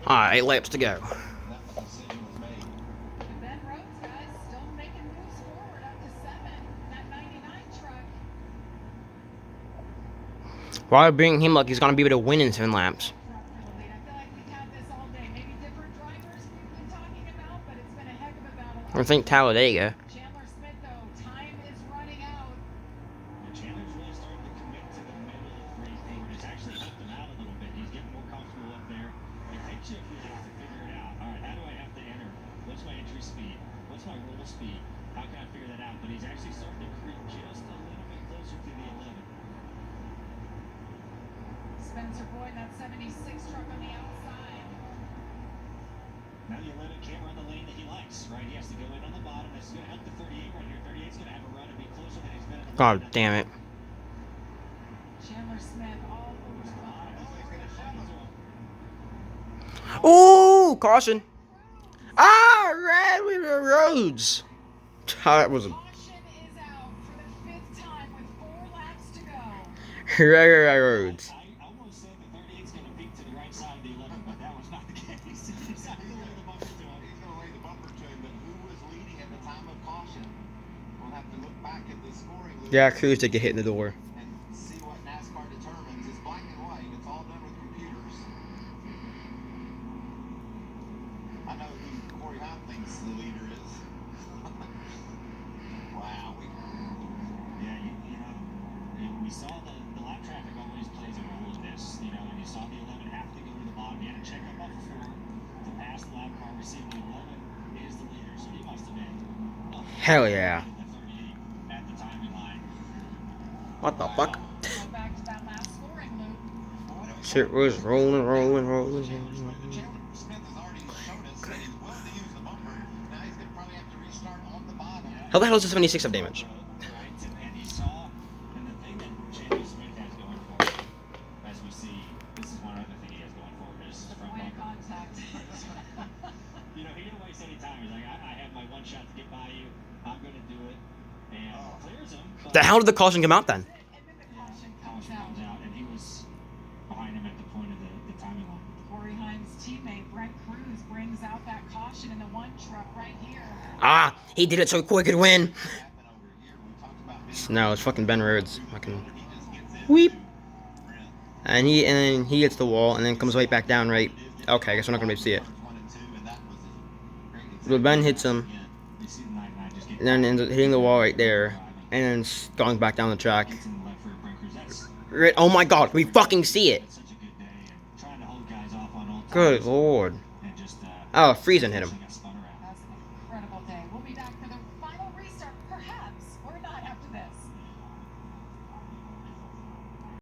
Alright, 8 laps to go. Ben Rhodes, guys, still making moves forward up to 7. That 99 truck. Why bring him like he's gonna be able to win in 7 laps? I feel like we've had this all day. Maybe different drivers we've been talking about, but it's been a heck of a battle. I think Talladega. Chandler Smith, though, time is running out. Chandler's really starting to commit to the middle of racing. It's actually helped him out a little bit. He's getting more comfortable up there. It takes you a few days to figure it out. All right, how do I have to enter? What's my entry speed? What's my roll speed? How can I figure that out? But he's actually starting to creep just a little bit closer to the 11. Spencer Boyd, that 76 truck on the outside. Now the 11 can't run the lane that he likes, right? He has to go in on the bottom. This is going to help the 38 right here. 38's going to have a run and be closer than he's been in the God damn it. Chandler Smith all over the bottom. Ooh, caution. Ah, red with the Rhodes. That was a Caution is out for the 5th time with 4 laps to go. Rhodes. I almost said the 38's going to peek to the right side of the 11, but that was not the case. He's going to lay the bumper to him. He's going to lay the bumper to him, but who was leading at the time of caution? We'll have to look back at the scoring loop. Yeah, Cruz did get hit in the door. And see what NASCAR determines. It's black and white. It's all done with computers. I know who Corey Hunt thinks the leader is. Wow. Yeah, we saw the lap traffic always plays a role in this, and you saw the 11 have to go to the bottom. He had to check up off the 4 to pass the lap car, receive the 11 is the leader, so he must have been Hell yeah. the 38 at the timing line. What the fuck? Go back to that last scoring loop. Shit was rolling. Chandler Smith has already showed us that he's willing to use the bumper. Now he's going to probably have to restart on the bottom. How the hell is the 76 of damage? And you saw, and the thing that Chandler Smith has going for him, as we see, this is one other thing he has going for him, is from Point of bumper. contact. He didn't waste any time. He's like, I have my one shot to get by you. I'm going to do it. And clears him. But The hell did the caution come out then? And then the caution comes caution out. comes out, and he was behind him at the point of the timing line. Corey Hines' teammate Brent Cruz brings out that caution in the 1 truck right here. Ah, he did it so quick he could win. Happened over here. We talked about being No, it's fucking Ben Rhodes. Fucking he just gets in. weep. And then he hits the wall and then comes right back down right. Okay, I guess we're not gonna be able to see it. 1 and 2, and that was a great But Ben hits him You see the 99 just get and then ends up hitting the wall right there and then going back down the track. gets in the left rear Brent Cruz. That's Right, oh my god, we fucking see it. such a good day, and trying to hold guys off on old Good tires lord. and just Oh, Friesen hit him. like a spike